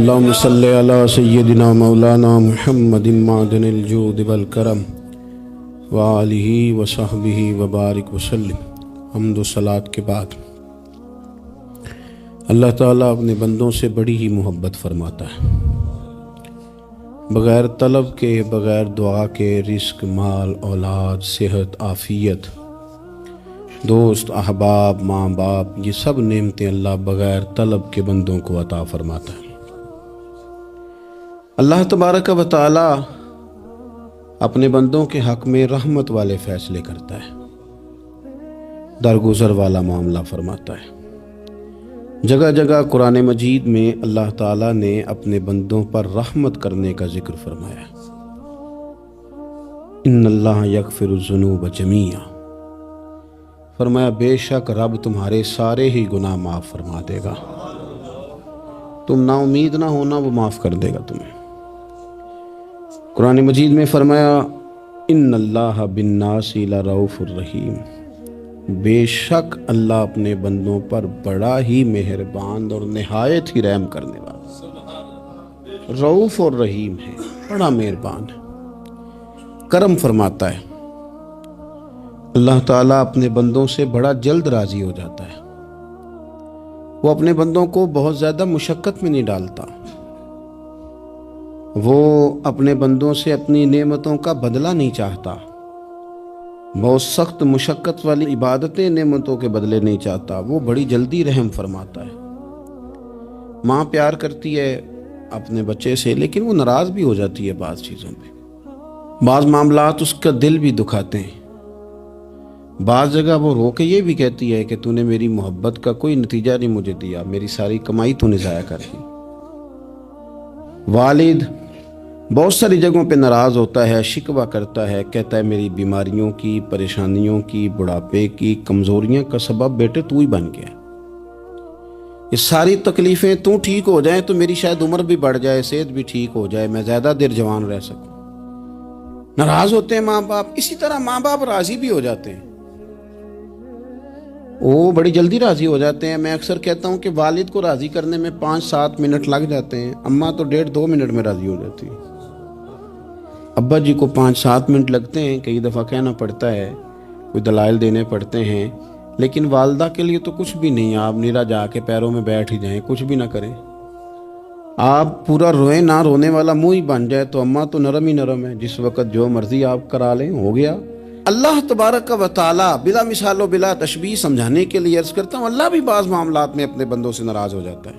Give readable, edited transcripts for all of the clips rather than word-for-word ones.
اللهم صل على سيدنا مولانا محمد معدن الجود والکرم وآلہ وصحبہ وبارک وسلم۔ حمد و صلات کے بعد اللہ تعالیٰ اپنے بندوں سے بڑی ہی محبت فرماتا ہے۔ بغیر طلب کے، بغیر دعا کے رزق، مال، اولاد، صحت، عافیت، دوست، احباب، ماں باپ، یہ سب نعمتیں اللہ بغیر طلب کے بندوں کو عطا فرماتا ہے۔ اللہ تبارک و تعالی اپنے بندوں کے حق میں رحمت والے فیصلے کرتا ہے، درگزر والا معاملہ فرماتا ہے۔ جگہ جگہ قرآن مجید میں اللہ تعالیٰ نے اپنے بندوں پر رحمت کرنے کا ذکر فرمایا۔ ان اللہ یغفر الذنوب جمیعا، فرمایا بے شک رب تمہارے سارے ہی گناہ معاف فرما دے گا، تم نا امید نہ ہونا، وہ معاف کر دے گا تمہیں۔ قرآن مجید میں فرمایا ان اللہ بالناس لرؤوف الرحیم، بے شک اللہ اپنے بندوں پر بڑا ہی مہربان اور نہایت ہی رحم کرنے والا، رؤوف اور رحیم ہے، بڑا مہربان ہے، کرم فرماتا ہے۔ اللہ تعالیٰ اپنے بندوں سے بڑا جلد راضی ہو جاتا ہے، وہ اپنے بندوں کو بہت زیادہ مشقت میں نہیں ڈالتا، وہ اپنے بندوں سے اپنی نعمتوں کا بدلہ نہیں چاہتا، بہت سخت مشقت والی عبادتیں نعمتوں کے بدلے نہیں چاہتا، وہ بڑی جلدی رحم فرماتا ہے۔ ماں پیار کرتی ہے اپنے بچے سے، لیکن وہ ناراض بھی ہو جاتی ہے بعض چیزوں پہ، بعض معاملات اس کا دل بھی دکھاتے ہیں، بعض جگہ وہ رو کے یہ بھی کہتی ہے کہ تو نے میری محبت کا کوئی نتیجہ نہیں مجھے دیا، میری ساری کمائی تو نے ضائع کر دی۔ والد بہت ساری جگہوں پہ ناراض ہوتا ہے، شکوہ کرتا ہے، کہتا ہے میری بیماریوں کی، پریشانیوں کی، بڑھاپے کی، کمزوریاں کا سبب بیٹے تو ہی بن گیا، یہ ساری تکلیفیں تو ٹھیک ہو جائیں تو میری شاید عمر بھی بڑھ جائے، صحت بھی ٹھیک ہو جائے، میں زیادہ دیر جوان رہ سکوں۔ ناراض ہوتے ہیں ماں باپ، اسی طرح ماں باپ راضی بھی ہو جاتے ہیں، وہ بڑی جلدی راضی ہو جاتے ہیں۔ میں اکثر کہتا ہوں کہ والد کو راضی کرنے میں 5-7 منٹ لگ جاتے ہیں، اماں تو 1.5-2 منٹ میں راضی ہو جاتی ہے، ابا جی کو 5-7 منٹ لگتے ہیں، کئی دفعہ کہنا پڑتا ہے، کوئی دلائل دینے پڑتے ہیں، لیکن والدہ کے لیے تو کچھ بھی نہیں، آپ نیرا جا کے پیروں میں بیٹھ ہی جائیں، کچھ بھی نہ کریں، آپ پورا روئیں، نہ رونے والا منہ ہی بن جائے، تو اماں تو نرم ہی نرم ہے، جس وقت جو مرضی آپ کرا لیں ہو گیا۔ اللہ تبارک و تعالی بلا مثال و بلا تشبیہ سمجھانے کے لیے عرض کرتا ہوں، اللہ بھی بعض معاملات میں اپنے بندوں سے ناراض ہو جاتا ہے،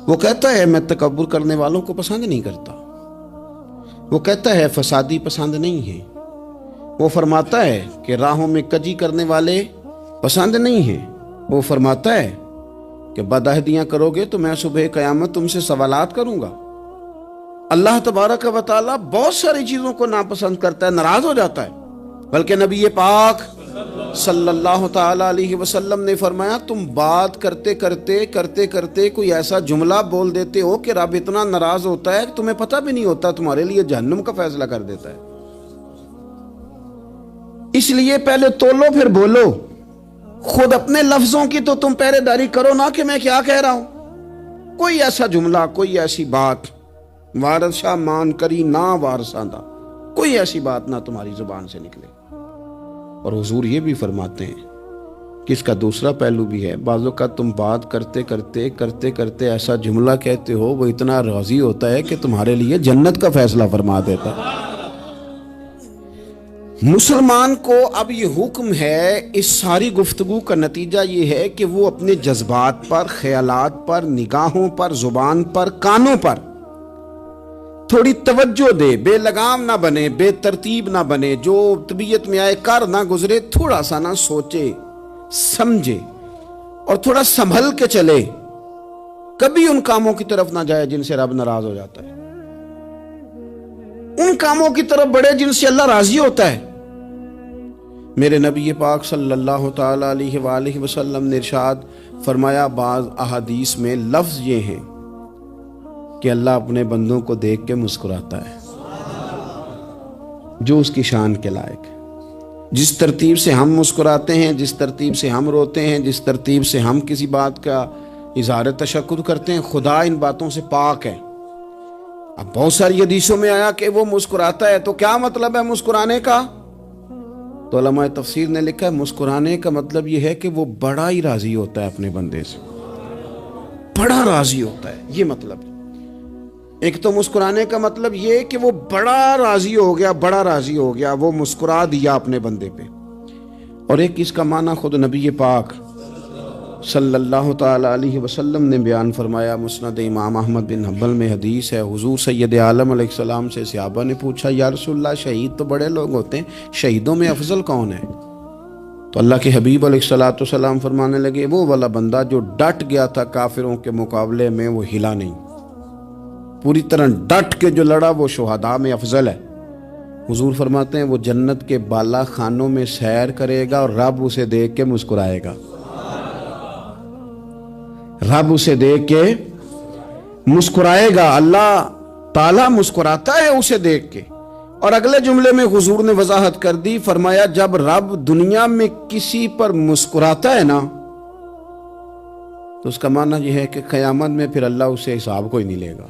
وہ کہتا ہے میں تکبر کرنے والوں کو پسند نہیں کرتا، وہ کہتا ہے فسادی پسند نہیں ہیں، وہ فرماتا ہے کہ راہوں میں کجی کرنے والے پسند نہیں ہیں، وہ فرماتا ہے کہ بدعہدیاں کرو گے تو میں صبح قیامت تم سے سوالات کروں گا۔ اللہ تبارک و تعالیٰ بہت ساری چیزوں کو ناپسند کرتا ہے، ناراض ہو جاتا ہے، بلکہ نبی پاک صلی اللہ تعالیٰ علیہ وسلم نے فرمایا تم بات کرتے کرتے کوئی ایسا جملہ بول دیتے ہو کہ رب اتنا ناراض ہوتا ہے کہ تمہیں پتہ بھی نہیں ہوتا، تمہارے لیے جہنم کا فیصلہ کر دیتا ہے۔ اس لیے پہلے تولو پھر بولو، خود اپنے لفظوں کی تو تم پہرے داری کرو نا کہ میں کیا کہہ رہا ہوں۔ کوئی ایسا جملہ، کوئی ایسی بات وارث شاہ مان کری نہ وارثاں دا، کوئی ایسی بات نہ تمہاری زبان سے نکلے۔ اور حضور یہ بھی فرماتے ہیں کہ اس کا دوسرا پہلو بھی ہے، بعض اوقات تم بات کرتے ایسا جملہ کہتے ہو وہ اتنا راضی ہوتا ہے کہ تمہارے لیے جنت کا فیصلہ فرما دیتا ہے۔ مسلمان کو اب یہ حکم ہے، اس ساری گفتگو کا نتیجہ یہ ہے کہ وہ اپنے جذبات پر، خیالات پر، نگاہوں پر، زبان پر، کانوں پر تھوڑی توجہ دے، بے لگام نہ بنے، بے ترتیب نہ بنے، جو طبیعت میں آئے کر نہ گزرے، تھوڑا سا نہ سوچے سمجھے اور تھوڑا سنبھل کے چلے، کبھی ان کاموں کی طرف نہ جائے جن سے رب ناراض ہو جاتا ہے، ان کاموں کی طرف بڑھے جن سے اللہ راضی ہوتا ہے۔ میرے نبی پاک صلی اللہ تعالی علیہ وآلہ وسلم نے ارشاد فرمایا، بعض احادیث میں لفظ یہ ہیں کہ اللہ اپنے بندوں کو دیکھ کے مسکراتا ہے، جو اس کی شان کے لائق ہے۔ جس ترتیب سے ہم مسکراتے ہیں، جس ترتیب سے ہم روتے ہیں، جس ترتیب سے ہم کسی بات کا اظہار تشکر کرتے ہیں، خدا ان باتوں سے پاک ہے۔ اب بہت ساری حدیثوں میں آیا کہ وہ مسکراتا ہے، تو کیا مطلب ہے مسکرانے کا؟ تو علماء تفسیر نے لکھا ہے مسکرانے کا مطلب یہ ہے کہ وہ بڑا ہی راضی ہوتا ہے اپنے بندے سے، بڑا راضی ہوتا ہے، یہ مطلب۔ ایک تو مسکرانے کا مطلب یہ کہ وہ بڑا راضی ہو گیا، بڑا راضی ہو گیا، وہ مسکرا دیا اپنے بندے پہ۔ اور ایک اس کا معنی خود نبی پاک صلی اللہ تعالی علیہ وسلم نے بیان فرمایا۔ مسند امام احمد بن حنبل میں حدیث ہے، حضور سید عالم علیہ السلام سے صحابہ نے پوچھا یا رسول اللہ شہید تو بڑے لوگ ہوتے ہیں، شہیدوں میں افضل کون ہے؟ تو اللہ کے حبیب علیہ السلام فرمانے لگے وہ والا بندہ جو ڈٹ گیا تھا کافروں کے مقابلے میں، وہ ہلا نہیں، پوری طرح ڈٹ کے جو لڑا وہ شہداء میں افضل ہے۔ حضور فرماتے ہیں وہ جنت کے بالا خانوں میں سیر کرے گا اور رب اسے دیکھ کے مسکرائے گا، رب اسے دیکھ کے مسکرائے گا، اللہ تعالیٰ مسکراتا ہے اسے دیکھ کے۔ اور اگلے جملے میں حضور نے وضاحت کر دی، فرمایا جب رب دنیا میں کسی پر مسکراتا ہے نا تو اس کا معنی یہ ہے کہ قیامت میں پھر اللہ اسے حساب کوئی نہیں لے گا۔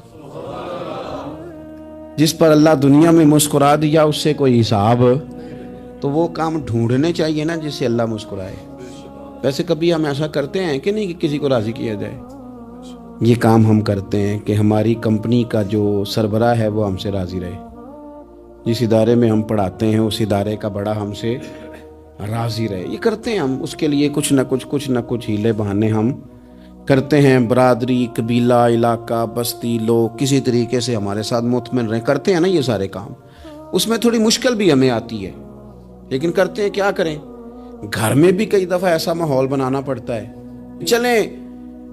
جس پر اللہ دنیا میں مسکرا دیا اس سے کوئی حساب، تو وہ کام ڈھونڈنے چاہیے نا جس سے اللہ مسکرائے۔ ویسے کبھی ہم ایسا کرتے ہیں کہ نہیں کہ کسی کو راضی کیا جائے؟ یہ کام ہم کرتے ہیں کہ ہماری کمپنی کا جو سربراہ ہے وہ ہم سے راضی رہے، جس ادارے میں ہم پڑھاتے ہیں اس ادارے کا بڑا ہم سے راضی رہے، یہ کرتے ہیں ہم۔ اس کے لیے کچھ نہ کچھ ہیلے بہانے ہم کرتے ہیں، برادری، قبیلہ، علاقہ، بستی، لوگ کسی طریقے سے ہمارے ساتھ مطمئن رہیں، کرتے ہیں نا یہ سارے کام۔ اس میں تھوڑی مشکل بھی ہمیں آتی ہے لیکن کرتے ہیں، کیا کریں؟ گھر میں بھی کئی دفعہ ایسا ماحول بنانا پڑتا ہے۔ چلیں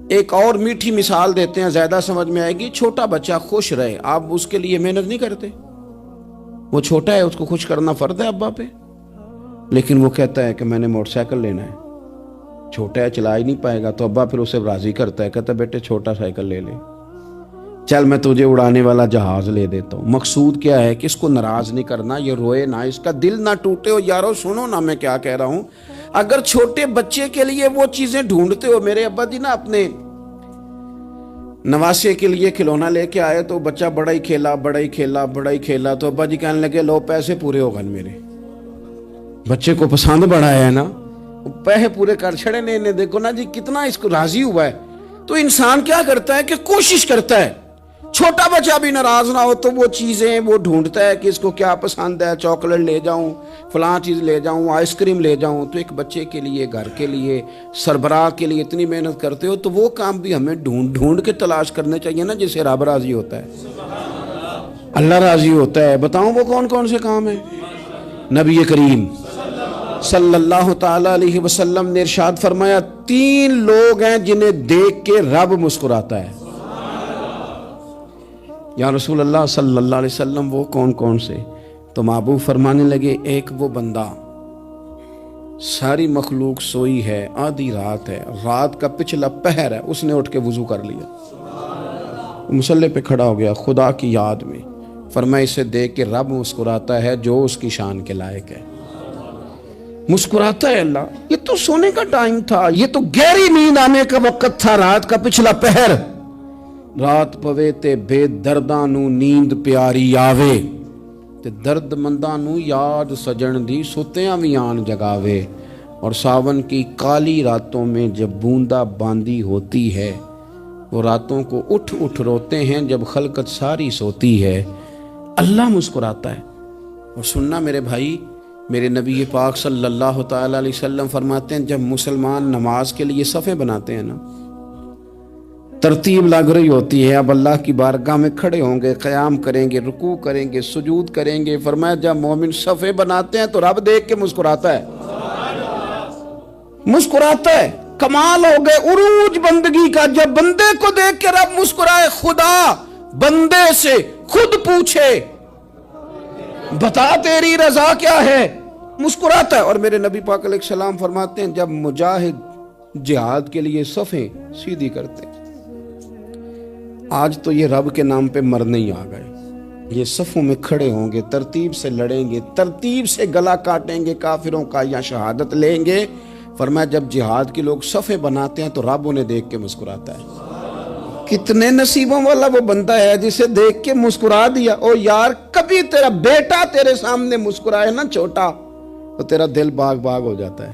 ایک اور میٹھی مثال دیتے ہیں، زیادہ سمجھ میں آئے گی۔ چھوٹا بچہ خوش رہے، آپ اس کے لیے محنت نہیں کرتے؟ وہ چھوٹا ہے، اس کو خوش کرنا فرض ہے ابا پہ، لیکن وہ کہتا ہے کہ میں نے موٹر سائیکل لینا ہے، چھوٹا ہے چلا ہی نہیں پائے گا، تو ابا پھر اسے راضی کرتا ہے، کہتا ہے بیٹے چھوٹا سائیکل لے لے، چل میں تجھے اڑانے والا جہاز لے دیتا ہوں۔ مقصود کیا ہے کہ اس کو ناراض نہیں کرنا، یہ روئے نہ، اس کا دل نہ ٹوٹے۔ ہو یارو سنو نا میں کیا کہہ رہا ہوں، اگر چھوٹے بچے کے لیے وہ چیزیں ڈھونڈتے ہو، میرے ابا جی نا اپنے نواسے کے لیے کھلونا لے کے آئے تو بچہ بڑا ہی کھیلا، تو ابا جی کہنے لگے لو پیسے پورے ہو گئے میرے، بچے کو پسند بڑا ہے نا، پیسے پورے کر چھڑے نے، دیکھو نا جی کتنا اس کو راضی ہوا ہے۔ تو انسان کیا کرتا ہے کہ کوشش کرتا ہے، چھوٹا بچہ بھی ناراض نہ ہو تو وہ چیزیں وہ ڈھونڈتا ہے کہ اس کو کیا پسند ہے، چاکلیٹ لے جاؤں، فلاں چیز لے جاؤں، آئس کریم لے جاؤں۔ تو ایک بچے کے لیے، گھر کے لیے، سربراہ کے لیے اتنی محنت کرتے ہو، تو وہ کام بھی ہمیں ڈھونڈ کے تلاش کرنے چاہیے نا جس سے رب راضی ہوتا ہے، اللہ راضی ہوتا ہے۔ بتاؤں وہ کون کون سے کام ہیں؟ نبی کریم صلی اللہ تعالی علیہ وسلم نے ارشاد فرمایا 3 لوگ ہیں جنہیں دیکھ کے رب مسکراتا ہے۔ یا رسول اللہ صلی اللہ علیہ وسلم وہ کون کون سے؟ تو محبوب فرمانے لگے ایک وہ بندہ ساری مخلوق سوئی ہے، آدھی رات ہے، رات کا پچھلا پہر ہے، اس نے اٹھ کے وضو کر لیا، مصلی پہ کھڑا ہو گیا خدا کی یاد میں، فرمایا اسے دیکھ کے رب مسکراتا ہے جو اس کی شان کے لائق ہے، مسکراتا ہے اللہ۔ یہ تو سونے کا ٹائم تھا، یہ تو گہری نیند آنے کا وقت تھا، رات کا پچھلا پہر۔ رات پوے تے بے درداں نو نیند پیاری آوے، تے درد منداں نو یاد سجن دی ستیاں وی آن جگاوے۔ اور ساون کی کالی راتوں میں جب بوندا باندی ہوتی ہے، وہ راتوں کو اٹھ اٹھ روتے ہیں جب خلقت ساری سوتی ہے، اللہ مسکراتا ہے۔ اور سننا میرے بھائی، میرے نبی پاک صلی اللہ تعالی علیہ وسلم فرماتے ہیں جب مسلمان نماز کے لیے صفیں بناتے ہیں نا، ترتیب لگ رہی ہوتی ہے، اب اللہ کی بارگاہ میں کھڑے ہوں گے، قیام کریں گے، رکوع کریں گے، سجود کریں گے، فرمایا جب مومن صفیں بناتے ہیں تو رب دیکھ کے مسکراتا ہے، مسکراتا ہے۔ کمال ہو گئے عروج بندگی کا، جب بندے کو دیکھ کے رب مسکرائے، خدا بندے سے خود پوچھے بتا تیری رضا کیا ہے، مسکراتا ہے۔ اور میرے نبی پاک علیہ السلام فرماتے ہیں جب مجاہد جہاد کے لیے صفیں سیدھی کرتے ہیں، آج تو یہ رب کے نام پہ مرنے ہی آ گئے، یہ صفوں میں کھڑے ہوں گے، ترتیب سے لڑیں گے، ترتیب سے گلا کاٹیں گے کافروں کا یا شہادت لیں گے، فرمایا جب جہاد کے لوگ صفیں بناتے ہیں تو رب انہیں دیکھ کے مسکراتا ہے۔ کتنے نصیبوں والا وہ بندہ ہے جسے دیکھ کے مسکرا دیا۔ او یار کبھی تیرا بیٹا تیرے سامنے مسکرائے نا چھوٹا، تو تیرا دل باغ باغ ہو جاتا ہے۔